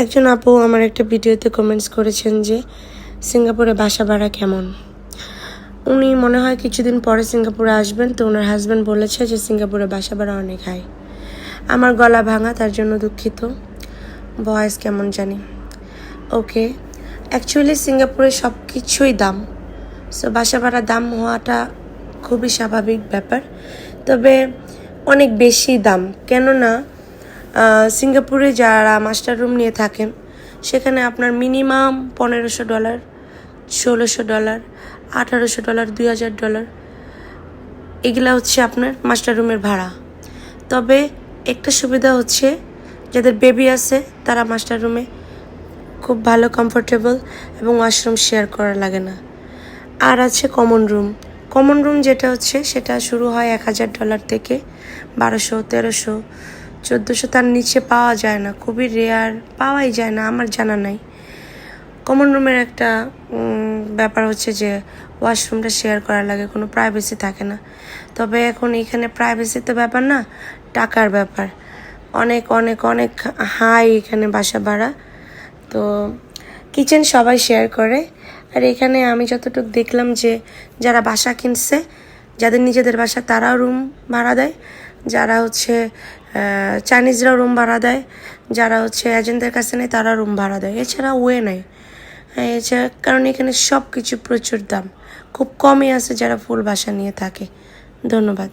একজন আপু আমার একটা ভিডিওতে কমেন্টস করেছেন যে সিঙ্গাপুরে বাসা ভাড়া কেমন। উনি মনে হয় কিছুদিন পরে সিঙ্গাপুরে আসবেন, তো ওনার হাজব্যান্ড বলেছে যে সিঙ্গাপুরে বাসা ভাড়া অনেক হাই। আমার গলা ভাঙা, তার জন্য দুঃখিত, ভয়েস কেমন জানি। ওকে, অ্যাকচুয়ালি সিঙ্গাপুরে সব কিছুই দাম, সো বাসা ভাড়া দাম হওয়াটা খুবই স্বাভাবিক ব্যাপার। তবে অনেক বেশি দাম, কেননা সিঙ্গাপুরে যারা মাস্টার রুম নিয়ে থাকেন সেখানে আপনার মিনিমাম $1500, $1600, $1800, $2000 এগুলা হচ্ছে আপনার মাস্টার রুমের ভাড়া। তবে একটা সুবিধা হচ্ছে যাদের বেবি আছে তারা মাস্টার রুমে খুব ভালো কমফোর্টেবল এবং ওয়াশরুম শেয়ার করা লাগে না। আর আছে কমন রুম যেটা হচ্ছে সেটা শুরু হয় $1000 থেকে 1200, 1300, 1400, তার নিচে পাওয়া যায় না, খুবই রেয়ার, পাওয়াই যায় না, আমার জানা নাই। কমন রুমের একটা ব্যাপার হচ্ছে যে ওয়াশরুমটা শেয়ার করা লাগে, কোনো প্রাইভেসি থাকে না। তবে এখন এখানে প্রাইভেসি তো ব্যাপার না, টাকার ব্যাপার। অনেক অনেক অনেক হাই এখানে বাসা ভাড়া। তো কিচেন সবাই শেয়ার করে। আর এখানে আমি যতটুকু দেখলাম যে যারা বাসা কিনছে, যাদের নিজেদের বাসা, তারাও রুম ভাড়া দেয়, যারা হচ্ছে চাইনিজরাও রুম ভাড়া দেয়, যারা হচ্ছে এজেন্টদের কাছে নেয় তারা রুম ভাড়া দেয়, এছাড়া ওয়ে নেয়। এছাড়া কারণ এখানে সব কিছু প্রচুর দাম, খুব কমই আছে যারা ফুল বাসা নিয়ে থাকে। ধন্যবাদ।